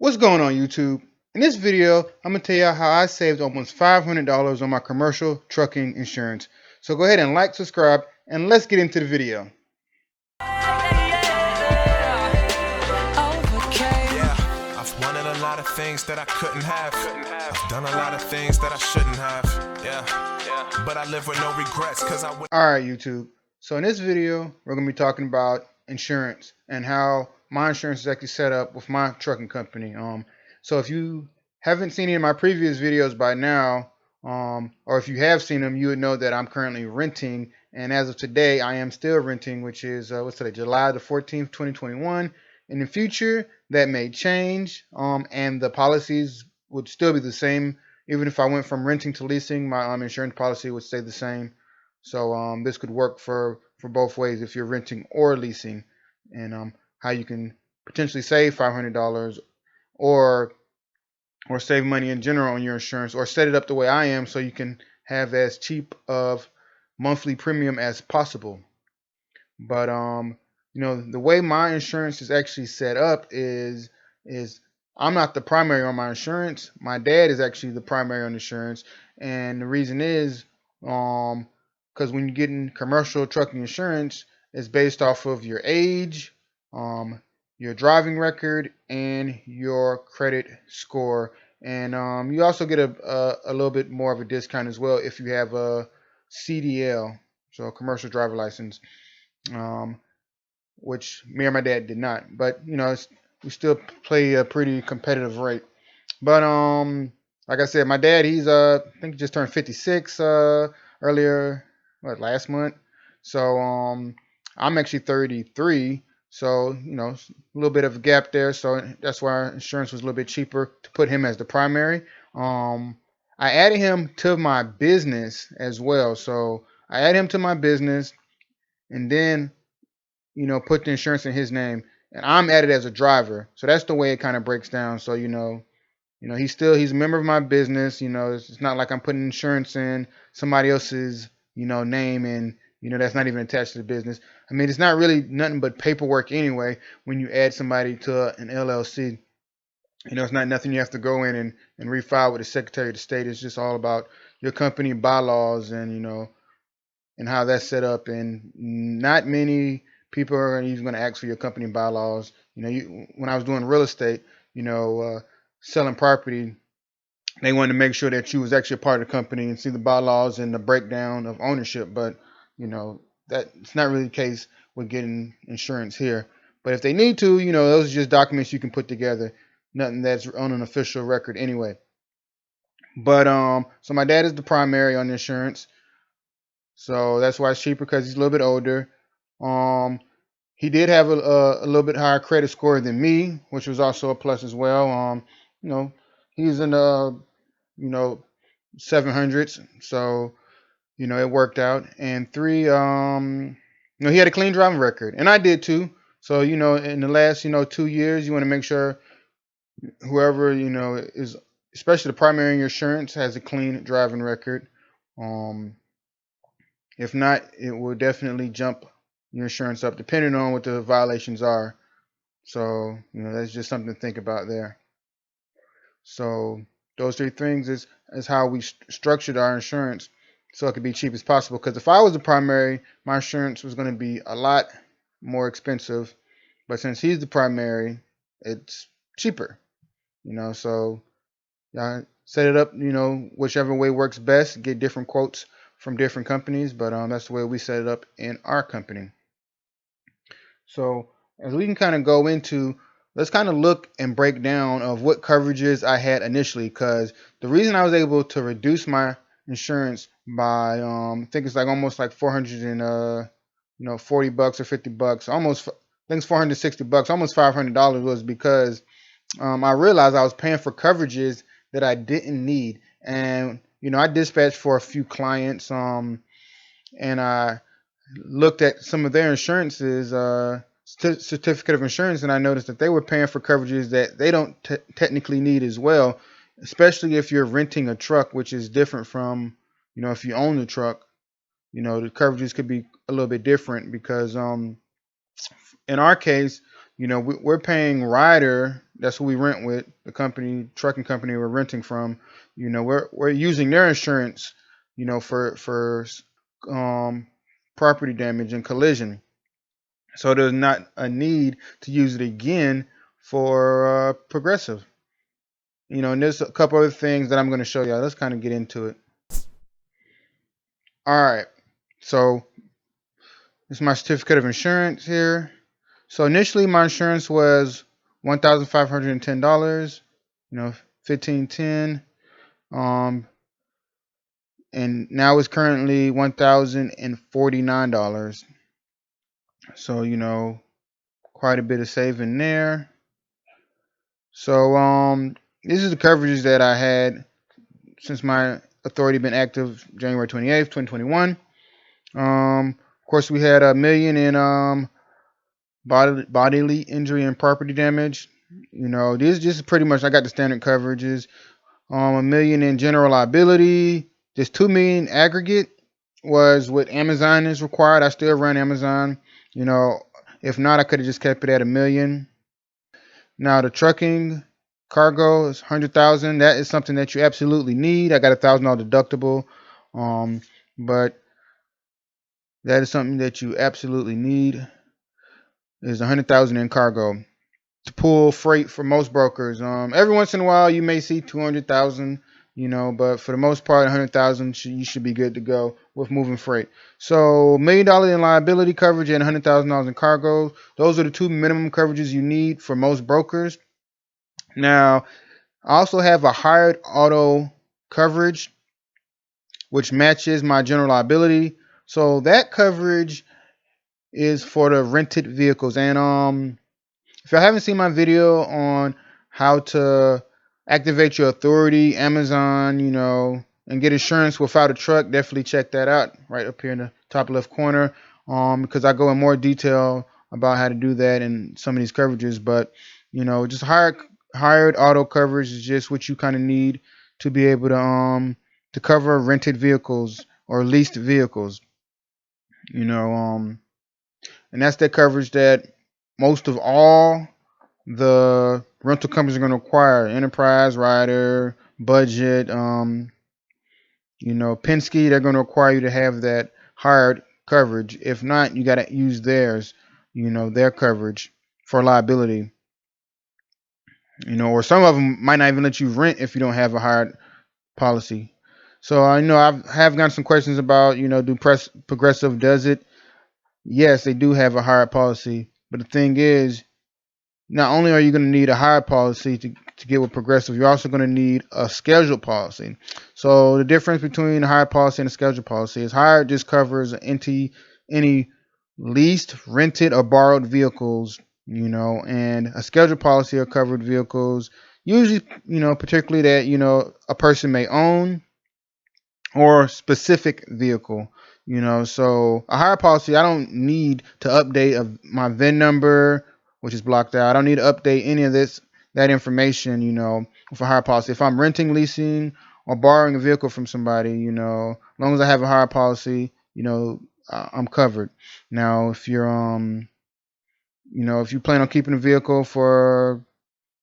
What's going on YouTube? In this video, I'm going to tell you how I saved almost $500 on my commercial trucking insurance. So go ahead and like, subscribe, and let's get into the video. I've wanted a lot of things that I couldn't have. I've done a lot of things that I shouldn't have. But I live with no regrets because I would. Alright YouTube, so in this video, we're going to be talking about insurance and how my insurance is actually set up with my trucking company. So if you haven't seen any of my previous videos by now, or if you have seen them, you would know that I'm currently renting, and as of today, I am still renting, which is what's today, July the 14th, 2021. In the future, that may change, and the policies would still be the same. Even if I went from renting to leasing, my insurance policy would stay the same. So this could work for both ways if you're renting or leasing, and how you can potentially save $500 or save money in general on your insurance, or set it up the way I am so you can have as cheap of monthly premium as possible. But the way my insurance is actually set up is I'm not the primary on my insurance. My dad is actually the primary on insurance, and the reason is because when you get in commercial trucking insurance, it's based off of your age, your driving record, and your credit score. And you also get a little bit more of a discount as well if you have a CDL, so a commercial driver license, um, which me and my dad did not. But we still play a pretty competitive rate. But like I said, my dad, he's I think he just turned 56 earlier, last month. So I'm actually 33. So a little bit of a gap there. So that's why our insurance was a little bit cheaper to put him as the primary. I added him to my business as well. So I added him to my business, and then put the insurance in his name, and I'm added as a driver. So that's the way it kind of breaks down. So he's a member of my business. It's not like I'm putting insurance in somebody else's name, and that's not even attached to the business. I mean, it's not really nothing but paperwork anyway when you add somebody to an LLC. It's not nothing you have to go in and refile with the Secretary of State. It's just all about your company bylaws, and and how that's set up. And not many people are even going to ask for your company bylaws. When I was doing real estate, selling property, they wanted to make sure that you was actually a part of the company and see the bylaws and the breakdown of ownership. But that it's not really the case with getting insurance here. But if they need to, those are just documents you can put together. Nothing that's on an official record anyway. But so my dad is the primary on the insurance. So that's why it's cheaper, because he's a little bit older. Um, he did have a little bit higher credit score than me, which was also a plus as well. You know, he's in the 700s, so it worked out. And three, he had a clean driving record, and I did too. So in the last 2 years, you want to make sure whoever is, especially the primary in your insurance, has a clean driving record. Um, If not, it will definitely jump your insurance up depending on what the violations are. So, that's just something to think about there. So, those three things is how we structured our insurance so it could be cheap as possible. Because if I was the primary, my insurance was going to be a lot more expensive. But since he's the primary, it's cheaper. So set it up, whichever way works best. Get different quotes from different companies, but that's the way we set it up in our company. So as we can kind of go into, let's kind of look and break down of what coverages I had initially, because the reason I was able to reduce my insurance by I think it's like almost like 400 and $40 or $50, almost, I think it's $460, almost $500, was because I realized I was paying for coverages that I didn't need. And I dispatched for a few clients, and I looked at some of their insurances, certificate of insurance, and I noticed that they were paying for coverages that they don't technically need as well, especially if you're renting a truck, which is different from if you own the truck. The coverages could be a little bit different, because in our case, we're paying rider That's who we rent with. The company, trucking company we're renting from. We're using their insurance. For um, property damage and collision. So there's not a need to use it again for Progressive. And there's a couple other things that I'm going to show y'all. Let's kind of get into it. All right. So this is my certificate of insurance here. So initially my insurance was $1,510. 1510. And now it's currently $1,049. So quite a bit of saving there. So these are the coverages that I had since my authority been active January 28th, 2021. Of course, we had $1 million in bodily injury and property damage. These just pretty much I got the standard coverages. $1 million in general liability. Just $2 million aggregate was what Amazon is required. I still run Amazon. If not, I could have just kept it at $1 million. Now the trucking cargo is 100,000. That is something that you absolutely need. I got $1,000 deductible, but that is something that you absolutely need. Is 100,000 in cargo to pull freight for most brokers. Every once in a while you may see 200,000. But for the most part, 100,000 you should be good to go with moving freight. So $1 million in liability coverage and $100,000 in cargo. Those are the two minimum coverages you need for most brokers. Now, I also have a hired auto coverage, which matches my general liability. So that coverage is for the rented vehicles. And if you haven't seen my video on how to activate your authority, Amazon, and get insurance without a truck, definitely check that out right up here in the top left corner. Because I go in more detail about how to do that and some of these coverages. But just hired auto coverage is just what you kind of need to be able to cover rented vehicles or leased vehicles. And that's the coverage that most of all the rental companies are going to require. Enterprise, Rider, Budget, Penske, they're going to require you to have that hired coverage. If not, you got to use theirs, their coverage for liability. Or some of them might not even let you rent if you don't have a hired policy. So I know I have gotten some questions about, do Progressive does it? Yes, they do have a hired policy, but the thing is, not only are you going to need a hired policy to get with Progressive, you're also going to need a scheduled policy. So the difference between a hired policy and a scheduled policy is hired just covers any leased, rented, or borrowed vehicles, and a scheduled policy are covered vehicles, usually, particularly that, a person may own or specific vehicle. So a hire policy, I don't need to update my VIN number, which is blocked out. I don't need to update any of that information, with a hire policy. If I'm renting, leasing, or borrowing a vehicle from somebody, as long as I have a hire policy, I'm covered. Now, if you're, if you plan on keeping a vehicle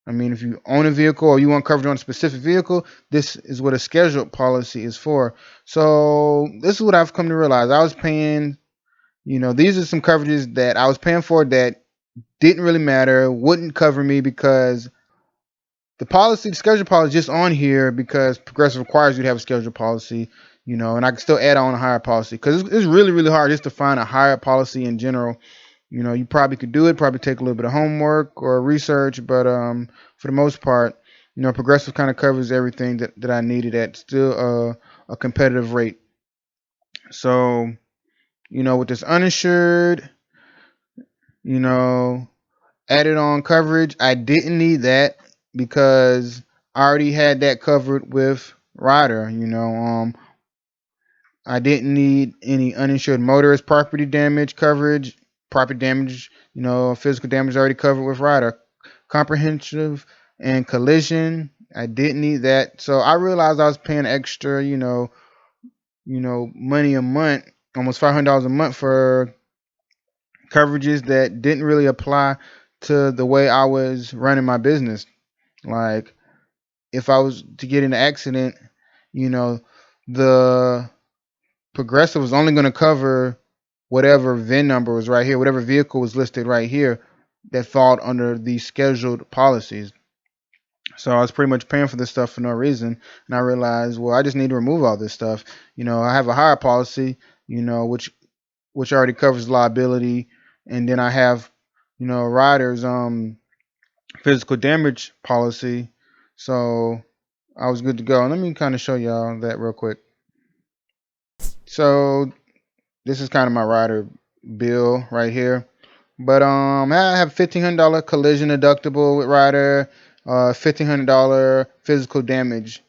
if you own a vehicle or you want coverage on a specific vehicle, this is what a scheduled policy is for. So this is what I've come to realize. I was paying, these are some coverages that I was paying for that didn't really matter, wouldn't cover me because the scheduled policy is just on here because Progressive requires you to have a scheduled policy, and I can still add on a higher policy because it's really, really hard just to find a higher policy in general. You probably could do it, probably take a little bit of homework or research, but for the most part, Progressive kind of covers everything that I needed at still a competitive rate. So, with this uninsured, added on coverage, I didn't need that because I already had that covered with Rider. I didn't need any uninsured motorist property damage coverage. Property damage, physical damage already covered with Rider. Comprehensive and collision, I didn't need that. So I realized I was paying extra, money a month, almost $500 a month for coverages that didn't really apply to the way I was running my business. Like if I was to get in an accident, you know, the Progressive was only going to cover whatever VIN number was right here, whatever vehicle was listed right here that fall under the scheduled policies. So I was pretty much paying for this stuff for no reason, and I realized, well, I just need to remove all this stuff. I have a hire policy, which already covers liability, and then I have, riders physical damage policy. So I was good to go. And let me kind of show y'all that real quick. So this is kind of my rider bill right here. But I have $1,500 collision deductible with rider, $1,500 physical damage,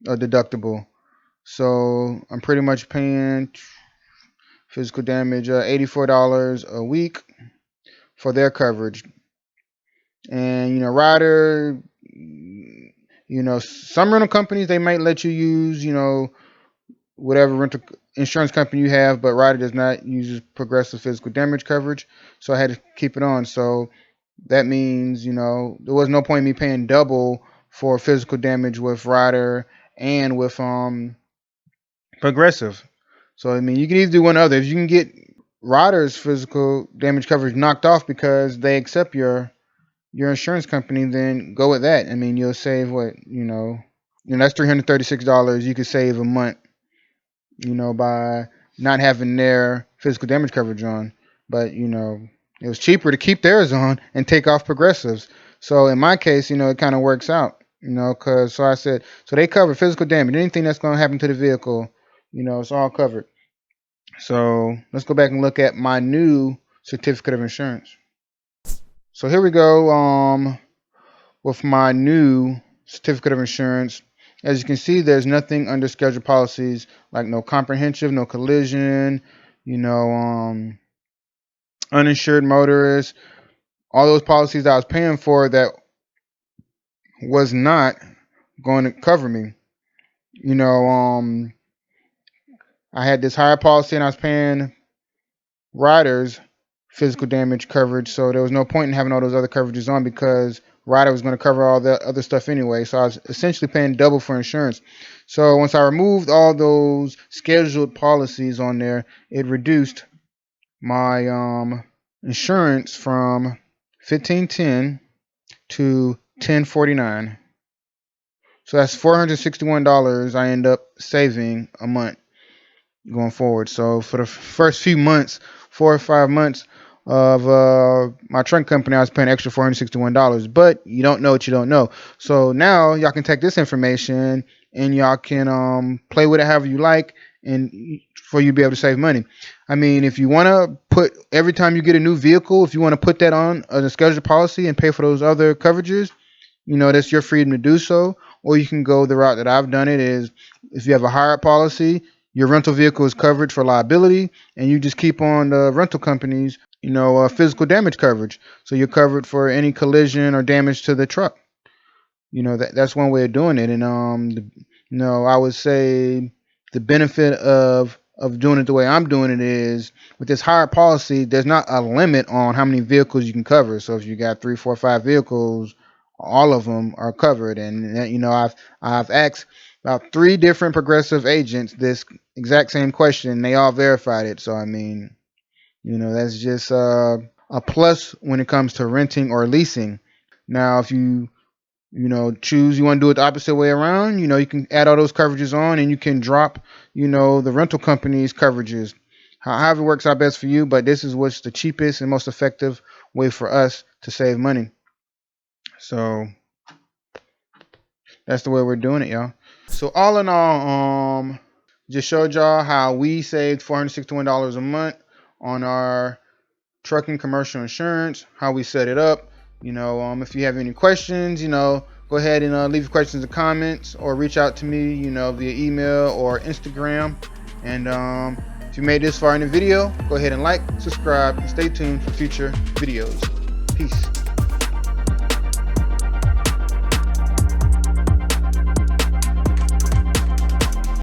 deductible. So I'm pretty much paying physical damage $84 a week for their coverage. And rider, some rental companies, they might let you use whatever rental insurance company you have, but rider does not use progressive physical damage coverage, so I had to keep it on. So that means there was no point in me paying double for physical damage with rider and with progressive. So I mean, you can either do one or other. If you can get rider's physical damage coverage knocked off because they accept your insurance company, then go with that. I mean, you'll save what that's $336 you could save a month, by not having their physical damage coverage on. But it was cheaper to keep theirs on and take off progressives. So in my case, it kind of works out, because so I said, so they cover physical damage, anything that's going to happen to the vehicle, it's all covered. So let's go back and look at my new certificate of insurance. So here we go with my new certificate of insurance. As you can see, there's nothing under scheduled policies, like no comprehensive, no collision, uninsured motorist, all those policies that I was paying for that was not going to cover me. I had this higher policy and I was paying riders physical damage coverage, so there was no point in having all those other coverages on because rider was going to cover all the other stuff anyway. So I was essentially paying double for insurance. So once I removed all those scheduled policies on there, it reduced my insurance from $1,510 to $1,049. So that's $461 I end up saving a month going forward. So for the first few months, 4 or 5 months of my trunk company, I was paying extra $461. But you don't know what you don't know. So now y'all can take this information and y'all can play with it however you like, and for you to be able to save money. I mean, if you want to put every time you get a new vehicle, if you want to put that on a scheduled policy and pay for those other coverages, that's your freedom to do so. Or you can go the route that I've done it is, if you have a hire policy, your rental vehicle is covered for liability, and you just keep on the rental company's, physical damage coverage. So you're covered for any collision or damage to the truck. That's one way of doing it. And I would say the benefit of doing it the way I'm doing it is, with this hire policy, there's not a limit on how many vehicles you can cover. So if you got 3, 4, 5 vehicles, all of them are covered. And I've asked about 3 different progressive agents this exact same question, and they all verified it. So I mean, that's just a plus when it comes to renting or leasing. Now, if you choose you want to do it the opposite way around, you can add all those coverages on, and you can drop, the rental company's coverages. However it works out best for you, but this is what's the cheapest and most effective way for us to save money. So that's the way we're doing it, y'all. So all in all, just showed y'all how we saved $461 a month on our trucking commercial insurance, how we set it up. If you have any questions, go ahead and leave your questions in the comments, or reach out to me, via email or Instagram. And if you made this far in the video, go ahead and like, subscribe, and stay tuned for future videos. Peace.